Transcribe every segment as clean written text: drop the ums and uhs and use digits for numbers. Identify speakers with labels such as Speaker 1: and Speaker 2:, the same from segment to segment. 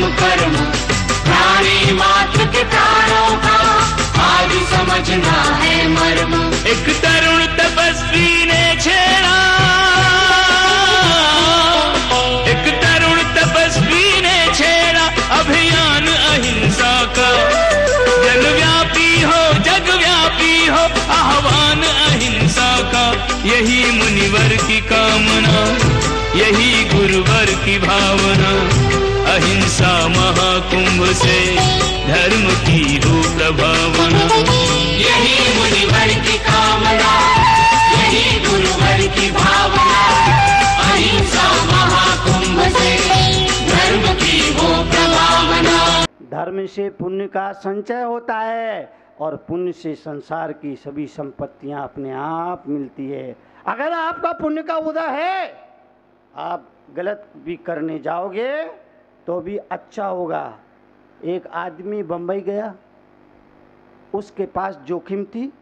Speaker 1: उत्तम कर्म, प्राणी मात्र के प्राणों का आज समझना है मर्म।
Speaker 2: एक तरुण तपस्वी ने छेड़ा, एक तरुण तपस्वी ने छेड़ा अभियान अहिंसा का। जगव्यापी हो, जगव्यापी हो आह्वान अहिंसा का। यही मुनिवर की कामना, यही गुरुवर की भावना। अहिंसा महाकुंभ से धर्म की हो प्रभावना।
Speaker 1: यही मुनिवर की कामना, यही गुरुवर की भावना। अहिंसा महाकुंभ से धर्म की हो प्रभावना।
Speaker 3: धर्म से पुण्य का संचय होता है और पुण्य से संसार की सभी संपत्तियां अपने आप मिलती है। अगर आपका पुण्य का उदय है, आप गलत भी करने जाओगे तो भी अच्छा होगा। एक आदमी बम्बई गया, उसके पास जोखिम थी,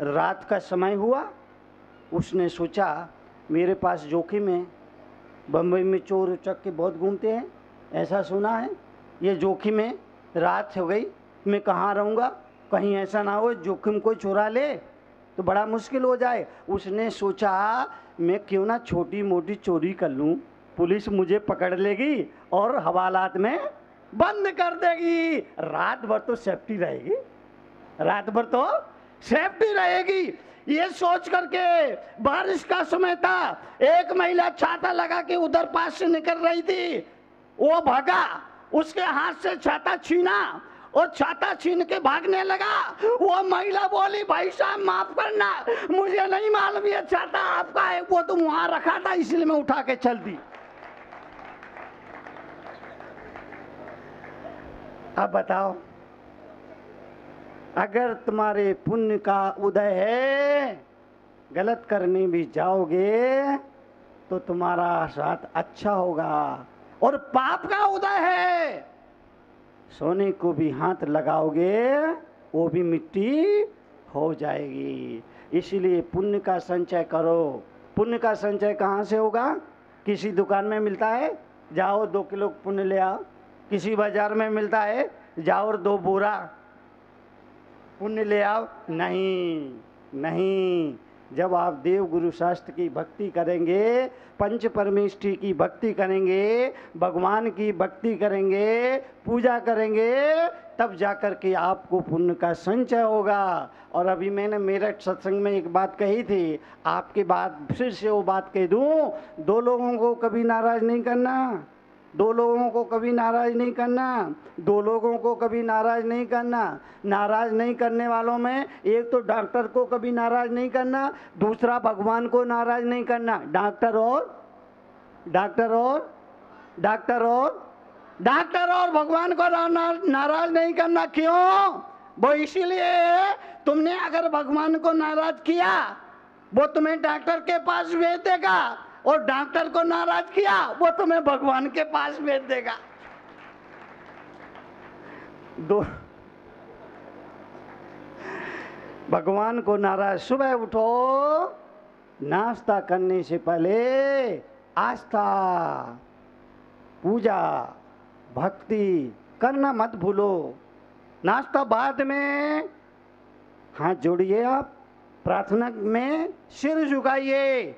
Speaker 3: रात का समय हुआ, उसने सोचा मेरे पास जोखिम है, बम्बई में चोर उचक्के बहुत घूमते हैं, ऐसा सुना है, ये जोखिम है, रात हो गई, मैं कहाँ रहूँगा, कहीं ऐसा ना हो जोखिम कोई चुरा ले तो बड़ा मुश्किल हो जाए। उसने सोचा मैं क्यों ना छोटी मोटी चोरी कर लूँ, पुलिस मुझे पकड़ लेगी और हवालात में बंद कर देगी, रात भर तो सेफ्टी रहेगी, रात भर तो सेफ्टी रहेगी। ये सोच करके बारिश का समय था, एक महिला छाता लगा के उधर पास से निकल रही थी, वो भागा, उसके हाथ से छाता छीना और छाता छीन के भागने लगा। वो महिला बोली भाई साहब माफ करना, मुझे नहीं मालूम ये छाता आपका है, वो तो वहां रखा था इसलिए मैं उठा के चल दी। अब बताओ, अगर तुम्हारे पुण्य का उदय है, गलत करने भी जाओगे तो तुम्हारा साथ अच्छा होगा, और पाप का उदय है, सोने को भी हाथ लगाओगे वो भी मिट्टी हो जाएगी। इसीलिए पुण्य का संचय करो। पुण्य का संचय कहाँ से होगा? किसी दुकान में मिलता है, जाओ 2 किलो पुण्य ले आओ। किसी बाजार में मिलता है, जाओ और 2 बोरा पुण्य ले आओ। नहीं नहीं, जब आप देव गुरु शास्त्र की भक्ति करेंगे, पंच परमेष्ठी की भक्ति करेंगे, भगवान की भक्ति करेंगे, पूजा करेंगे, तब जाकर के आपको पुण्य का संचय होगा। और अभी मैंने मेरठ सत्संग में एक बात कही थी, आपके बाद फिर से वो बात कह दूं, 2 लोगों को कभी नाराज नहीं करना, 2 लोगों को कभी नाराज नहीं करना, 2 लोगों को कभी नाराज नहीं करना। नाराज नहीं करने वालों में एक तो डॉक्टर को कभी नाराज नहीं करना, दूसरा भगवान को नाराज नहीं करना। डॉक्टर और भगवान को नाराज नहीं करना। क्यों? वो इसीलिए तुमने अगर भगवान को नाराज किया, वो तुम्हें डॉक्टर के पास भेज देगा, और डॉक्टर को नाराज किया वो तुम्हें भगवान के पास भेज देगा। भगवान को नाराज, सुबह उठो, नाश्ता करने से पहले आस्था, पूजा, भक्ति करना मत भूलो। नाश्ता बाद में, हाथ जोड़िए, आप प्रार्थना में सिर झुकाइए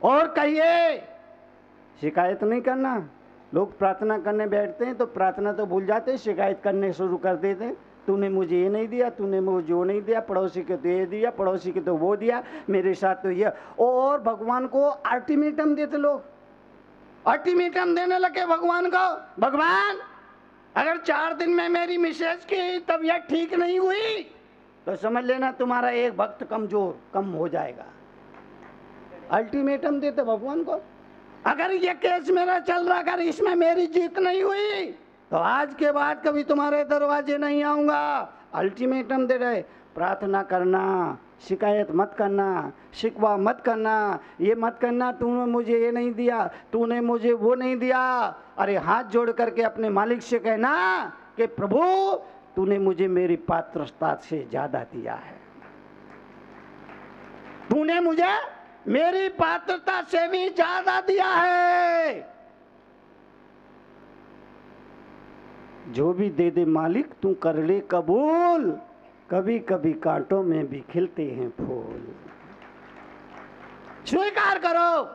Speaker 3: और कहिए, शिकायत नहीं करना। लोग प्रार्थना करने बैठते हैं तो प्रार्थना तो भूल जाते हैं, शिकायत करने शुरू कर देते हैं। तूने मुझे ये नहीं दिया, तूने मुझे वो नहीं दिया, पड़ोसी के तो ये दिया, पड़ोसी के तो वो दिया, मेरे साथ तो ये। और भगवान को अल्टीमेटम देते लोग, अल्टीमेटम देने लगे भगवान को। भगवान अगर 4 दिन में मेरी मिसेज की तबीयत ठीक नहीं हुई तो समझ लेना तुम्हारा एक भक्त कम हो जाएगा। अल्टीमेटम देते भगवान को। अगर ये केस मेरा चल रहा, अगर इसमें मेरी जीत नहीं हुई तो आज के बाद कभी तुम्हारे दरवाजे नहीं आऊंगा। अल्टीमेटम दे रहे। प्रार्थना करना, शिकायत मत करना, शिकवा मत करना, ये मत करना तूने मुझे ये नहीं दिया, तूने मुझे वो नहीं दिया। अरे हाथ जोड़ करके अपने मालिक से कहना कि प्रभु तूने मुझे मेरी पात्रता से ज्यादा दिया है, तूने मुझे मेरी पात्रता से भी ज्यादा दिया है। जो भी दे दे मालिक तू कर ले कबूल, कभी कभी कांटों में भी खिलते हैं फूल। स्वीकार करो,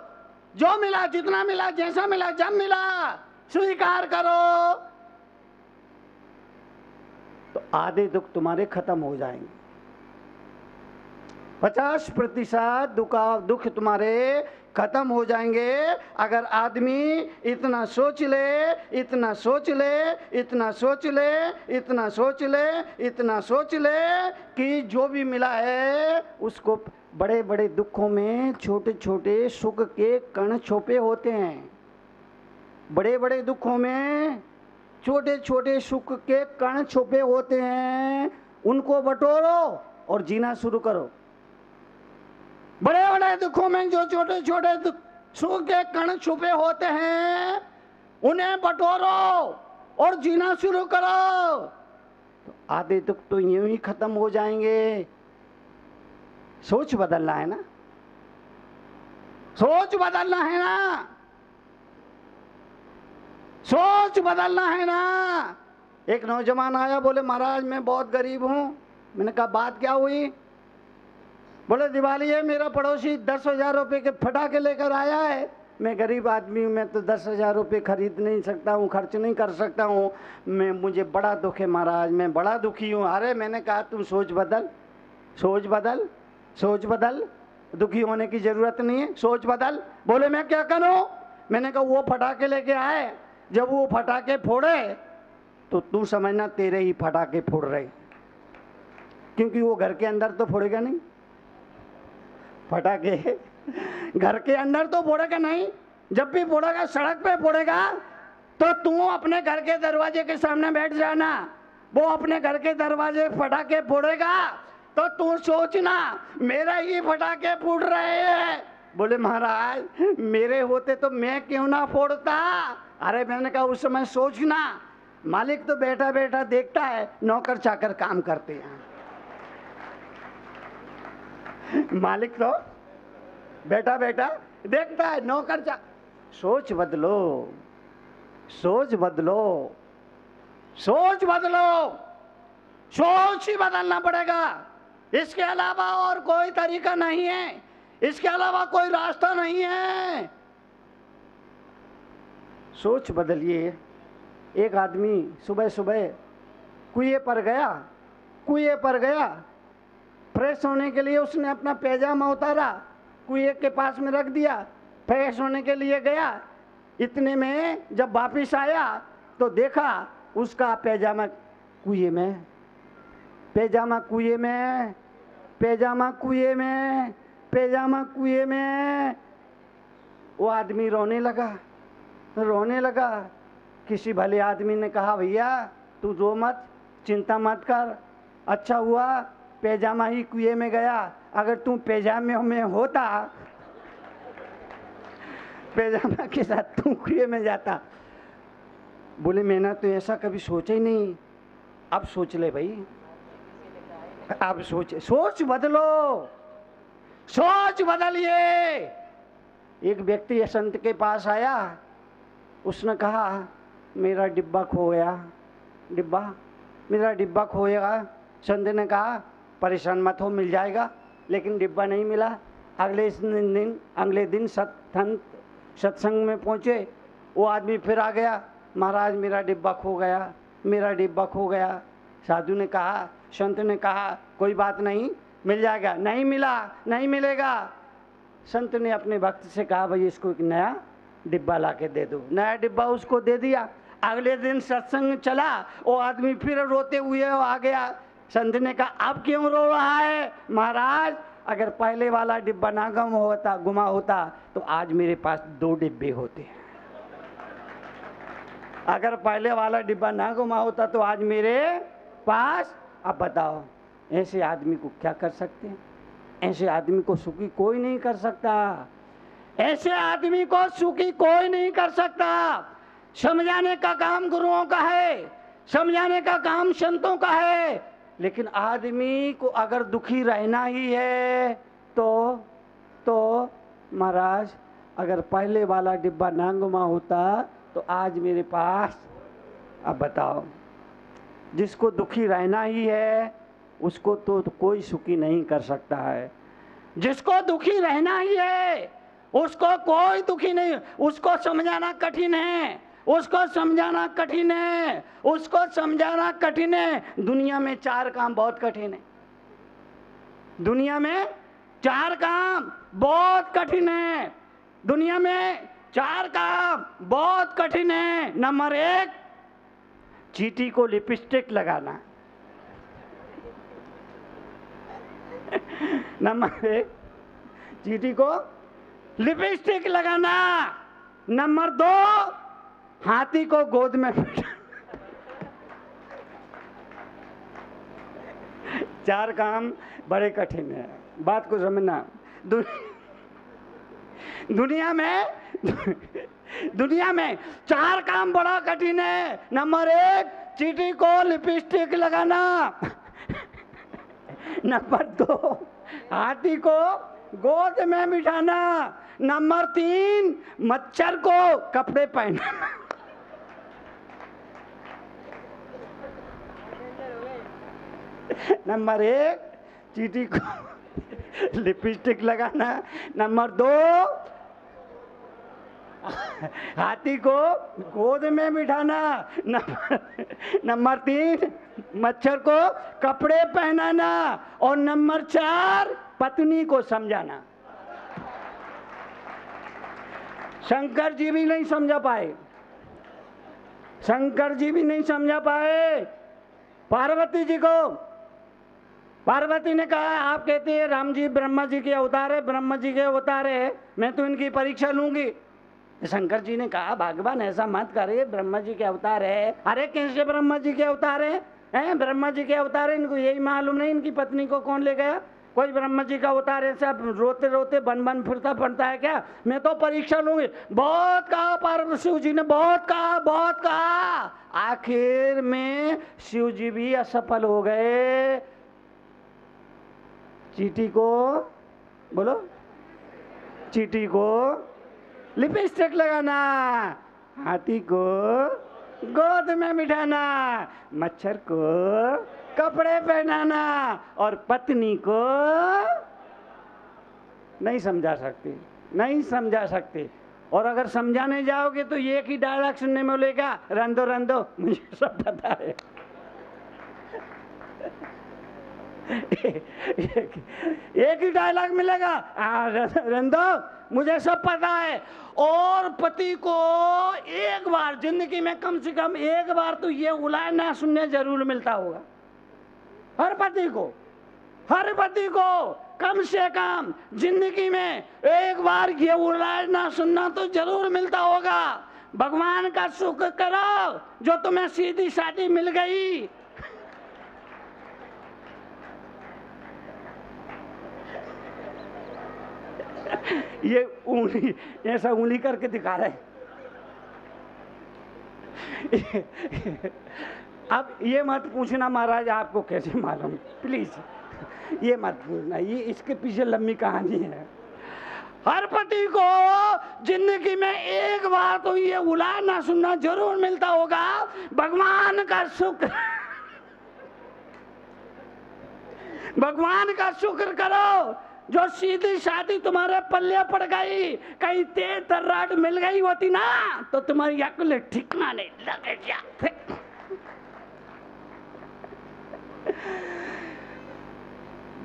Speaker 3: जो मिला, जितना मिला, जैसा मिला, जब मिला, स्वीकार करो तो आधे दुख तुम्हारे खत्म हो जाएंगे। 50% दुख तुम्हारे खत्म हो जाएंगे अगर आदमी इतना सोच ले, इतना सोच ले, इतना सोच ले, इतना सोच ले, इतना सोच ले कि जो भी मिला है उसको, बड़े बड़े दुखों में छोटे छोटे सुख के कण छुपे होते हैं। बड़े बड़े दुखों में छोटे छोटे सुख के कण छुपे होते हैं, उनको बटोरो और जीना शुरू करो। बड़े बड़े दुखों में जो छोटे छोटे सुख के कण छुपे होते हैं उन्हें बटोरो और जीना शुरू करो तो आधे दुख तो यूं ही खत्म हो जाएंगे। सोच बदलना है ना, सोच बदलना है ना, सोच बदलना है ना। एक नौजवान आया, बोले महाराज मैं बहुत गरीब हूं। मैंने कहा बात क्या हुई? बोले दिवाली है, मेरा पड़ोसी 10,000 रुपये के फटाके लेकर आया है। मैं गरीब आदमी हूँ, मैं तो 10,000 रुपये खरीद नहीं सकता हूँ, खर्च नहीं कर सकता हूँ। मुझे बड़ा दुख है महाराज, मैं बड़ा दुखी हूँ। अरे मैंने कहा तुम सोच बदल, सोच बदल, सोच बदल, दुखी होने की ज़रूरत नहीं है, सोच बदल। बोले मैं क्या करूँ? मैंने कहा वो फटाके लेके आए, जब वो फटाके फोड़े तो तू समझना तेरे ही फटाके फोड़ रहे, क्योंकि वो घर के अंदर तो फोड़ेगा नहीं फटाके, घर के अंदर तो फोड़ेगा नहीं। जब भी फोड़ेगा सड़क पे फोड़ेगा तो तू अपने घर के दरवाजे के सामने बैठ जाना। वो अपने घर के दरवाजे फटाके फोड़ेगा तो तू सोचना मेरा ही फटाके फूट रहे हैं। बोले महाराज मेरे होते तो मैं क्यों ना फोड़ता। अरे मैंने कहा उस समय सोचना, मालिक तो बैठा बैठा देखता है, नौकर चाकर काम करते हैं। मालिक तो बैठा बैठा देखता है, नौकर चाकर। सोच बदलो, सोच बदलो, सोच बदलो, सोच ही बदलना पड़ेगा। इसके अलावा और कोई तरीका नहीं है, इसके अलावा कोई रास्ता नहीं है। सोच बदलिए। एक आदमी सुबह सुबह कुएं पर गया, कुएं पर गया, फ्रेश होने के लिए उसने अपना पैजामा उतारा, कुएं के पास में रख दिया, फ्रेश होने के लिए गया। इतने में जब वापिस आया तो देखा उसका पैजामा कुएं में, पैजामा कुएं में, पैजामा कुएं में, पैजामा कुएं में। वो आदमी रोने लगा, रोने लगा। किसी भले आदमी ने कहा भैया तू रो मत, चिंता मत कर, अच्छा हुआ पैजामा ही कुएं में गया, अगर तू पैजामे में होता, पैजामा के साथ तू कुएं में जाता। बोले मैंने तो ऐसा कभी सोचा ही नहीं। अब सोच ले भाई, अब सोच, सोच बदलो, सोच बदलिए। एक व्यक्ति संत के पास आया, उसने कहा मेरा डिब्बा खो गया, डिब्बा, मेरा डिब्बा खो गया। संत ने कहा परेशान मत हो, मिल जाएगा। लेकिन डिब्बा नहीं मिला। अगले दिन सत्संग में पहुँचे, वो आदमी फिर आ गया, महाराज मेरा डिब्बा खो गया, मेरा डिब्बा खो गया। साधु ने कहा, संत ने कहा कोई बात नहीं, मिल जाएगा। नहीं मिला, नहीं मिलेगा। संत ने अपने भक्त से कहा भाई इसको एक नया डिब्बा ला के दे दो। नया डिब्बा उसको दे दिया। अगले दिन सत्संग चला, वो आदमी फिर रोते हुए आ गया। संत ने कहा अब क्यों रो रहा है? महाराज अगर पहले वाला डिब्बा ना गुमा होता तो आज मेरे पास 2 डिब्बे होते। अगर पहले वाला डिब्बा ना गुमा होता तो आज मेरे पास। अब बताओ ऐसे आदमी को क्या कर सकते हैं? ऐसे आदमी को सुखी कोई नहीं कर सकता, ऐसे आदमी को सुखी कोई नहीं कर सकता। समझाने का काम गुरुओं का है, समझाने का काम संतों का है, लेकिन आदमी को अगर दुखी रहना ही है तो महाराज अगर पहले वाला डिब्बा ना गुमा होता तो आज मेरे पास। अब बताओ जिसको दुखी रहना ही है उसको तो कोई सुखी नहीं कर सकता है। जिसको दुखी रहना ही है उसको कोई दुखी नहीं, उसको समझाना कठिन है, उसको समझाना कठिन है, उसको समझाना कठिन है। दुनिया में 4 काम बहुत कठिन है, दुनिया में 4 काम बहुत कठिन है, दुनिया में 4 काम बहुत कठिन है। नंबर 1, चींटी को लिपस्टिक लगाना। नंबर 1, चींटी को लिपस्टिक लगाना। नंबर 2, हाथी को गोद में बिठा। 4 काम बड़े कठिन है, बात को समझना। दुनिया में 4 काम बड़ा कठिन है। नंबर 1, चींटी को लिपस्टिक लगाना। नंबर 2, हाथी को गोद में बिठाना। नंबर 3, मच्छर को कपड़े पहनाना। नंबर 1, चींटी को लिपस्टिक लगाना। नंबर 2, हाथी को गोद में बिठाना। नंबर 3, मच्छर को कपड़े पहनाना। और नंबर 4, पत्नी को समझाना। शंकर जी भी नहीं समझा पाए, शंकर जी भी नहीं समझा पाए पार्वती जी को। पार्वती ने कहा, आप कहते हैं राम जी ब्रह्मा जी के अवतार है, ब्रह्मा जी के अवतार है, मैं तो इनकी परीक्षा लूंगी। शंकर जी ने कहा, भगवान ऐसा मत करे, ब्रह्मा जी के अवतार है। अरे कैसे ब्रह्मा जी के अवतार है? ब्रह्मा जी के अवतार है, इनको यही मालूम नहीं इनकी पत्नी को कौन ले गया? कोई ब्रह्मा जी का अवतार है, सब रोते रोते बन बन फिरता पड़ता है क्या? मैं तो परीक्षा लूंगी। बहुत कहा पार्वती, शिव जी ने बहुत कहा, बहुत कहा। आखिर में शिव जी भी असफल हो गए। चींटी को, बोलो, चींटी को लिपस्टिक लगाना, हाथी को गोद में बिठाना, मच्छर को कपड़े पहनाना और पत्नी को नहीं समझा सकती, नहीं समझा सकती। और अगर समझाने जाओगे तो एक ही डायलॉग सुनने में मिलेगा, रंदो रंदो, मुझे सब पता है। एक ही डायलॉग मिलेगा, रंदो मुझे सब पता है। और पति को एक बार जिंदगी में कम से कम एक बार तो ये उलाहना सुनने जरूर मिलता होगा। हर पति को, हर पति को कम से कम जिंदगी में एक बार ये उलाहना सुनना तो जरूर मिलता होगा। भगवान का शुक्र करो जो तुम्हें सीधी सादी मिल गई। ये उंगली ऐसा उंगली करके दिखा रहे। अब ये मत पूछना महाराज आपको कैसे मालूम, प्लीज ये मत पूछना, ये इसके पीछे लंबी कहानी है। हर पति को जिंदगी में एक बार तो ये उलाहना सुनना जरूर मिलता होगा। भगवान का शुक्र, भगवान का शुक्र करो जो सीधी शादी तुम्हारे पल्ले पड़ गई। कहीं तेज तर्राट मिल गई होती ना तो तुम्हारी अकल ठिकाने लग जाते।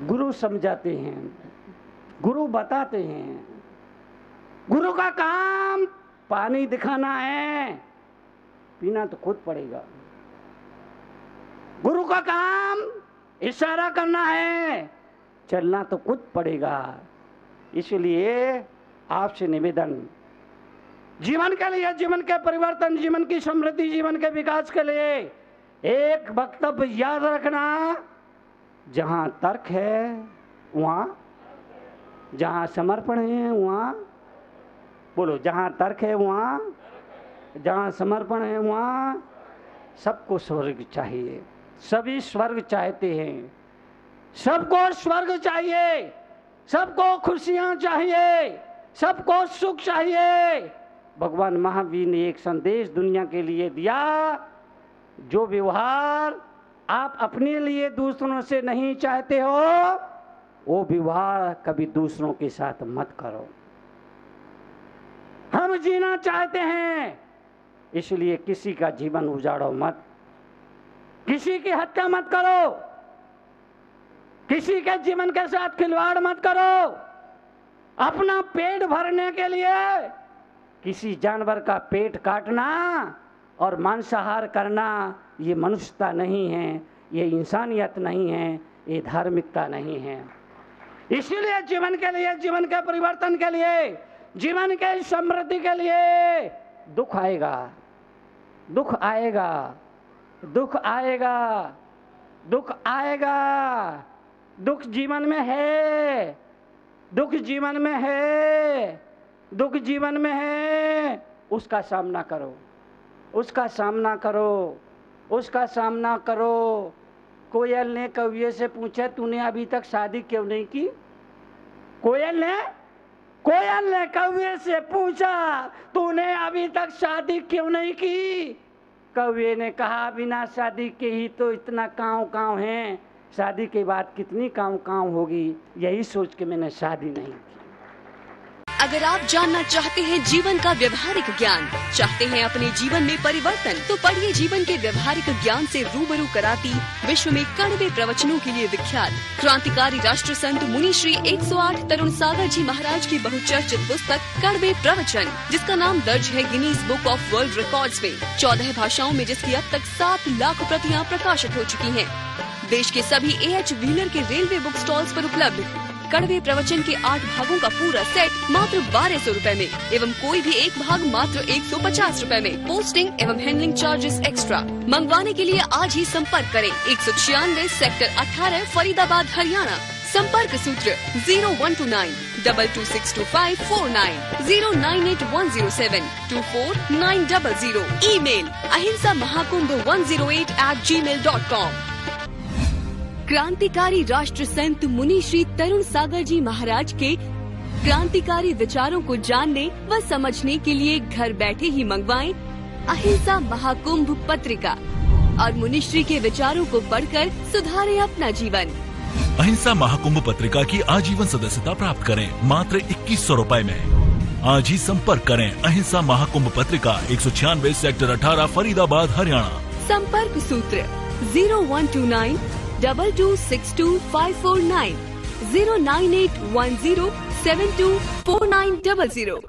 Speaker 3: गुरु समझाते हैं, गुरु बताते हैं। गुरु का काम पानी दिखाना है, पीना तो खुद पड़ेगा। गुरु का काम इशारा करना है, चलना तो खुद पड़ेगा। इसलिए आपसे निवेदन, जीवन के लिए, जीवन के परिवर्तन, जीवन की समृद्धि, जीवन के विकास के लिए एक वक्तव्य याद रखना, जहां तर्क है वहां, जहां समर्पण है वहां, बोलो, जहां तर्क है वहां, जहां समर्पण है वहां सबको स्वर्ग चाहिए। सभी स्वर्ग चाहते हैं, सबको स्वर्ग चाहिए, सबको खुशियां चाहिए, सबको सुख चाहिए। भगवान महावीर ने एक संदेश दुनिया के लिए दिया, जो व्यवहार आप अपने लिए दूसरों से नहीं चाहते हो, वो विवाह कभी दूसरों के साथ मत करो। हम जीना चाहते हैं, इसलिए किसी का जीवन उजाड़ो मत, किसी की हत्या मत करो, किसी के जीवन के साथ खिलवाड़ मत करो। अपना पेट भरने के लिए किसी जानवर का पेट काटना और मांसाहार करना, ये मनुष्यता नहीं है, ये इंसानियत नहीं है, ये धार्मिकता नहीं है। इसीलिए जीवन के लिए, जीवन के परिवर्तन के लिए, जीवन के समृद्धि के लिए दुख आएगा, दुख आएगा, दुख आएगा, दुख आएगा। दुख जीवन में है, दुख जीवन में है, दुख जीवन में है। उसका सामना करो, उसका सामना करो, उसका सामना करो। कोयल ने कौवे से पूछा, तूने अभी तक शादी क्यों नहीं की? कोयल ने कौवे से पूछा, तूने अभी तक शादी क्यों नहीं की? कौवे ने कहा, बिना शादी के ही तो इतना काँव है, शादी के बाद कितनी काँव होगी, यही सोच के मैंने शादी नहीं की।
Speaker 4: अगर आप जानना चाहते हैं जीवन का व्यवहारिक ज्ञान, चाहते हैं अपने जीवन में परिवर्तन, तो पढ़िए जीवन के व्यवहारिक ज्ञान से रूबरू कराती विश्व में कड़वे प्रवचनों के लिए विख्यात क्रांतिकारी राष्ट्र संत मुनि श्री 108 तरुण सागर जी महाराज की बहुचर्चित पुस्तक कड़वे प्रवचन, जिसका नाम दर्ज है Guinness book of world records में, 14 भाषाओं में, जिसकी अब तक 7 लाख प्रतियां प्रकाशित हो चुकी हैं। देश के सभी A.H. व्हीलर के रेलवे बुक स्टॉल्स पर उपलब्ध कड़वे प्रवचन के 8 भागों का पूरा सेट मात्र 1200 रुपए में एवं कोई भी एक भाग मात्र 150 रुपए में। पोस्टिंग एवं हैंडलिंग चार्जेस एक्स्ट्रा। मंगवाने के लिए आज ही संपर्क करें 196 सेक्टर 18 फरीदाबाद हरियाणा। संपर्क सूत्र 0129 226254 098 24900। Email ahimsamahakumbh108@gmail.com। क्रांतिकारी राष्ट्र संत मुनि श्री तरुण सागर जी महाराज के क्रांतिकारी विचारों को जानने व समझने के लिए घर बैठे ही मंगवाएं अहिंसा महाकुंभ पत्रिका और मुनिश्री के विचारों को पढ़कर सुधारें अपना जीवन।
Speaker 5: अहिंसा महाकुंभ पत्रिका की आजीवन सदस्यता प्राप्त करें मात्र 2100 रुपए में। आज ही संपर्क करें अहिंसा महाकुंभ पत्रिका 196 सेक्टर 18 फरीदाबाद हरियाणा।
Speaker 4: संपर्क सूत्र 0129 226254 09810724900।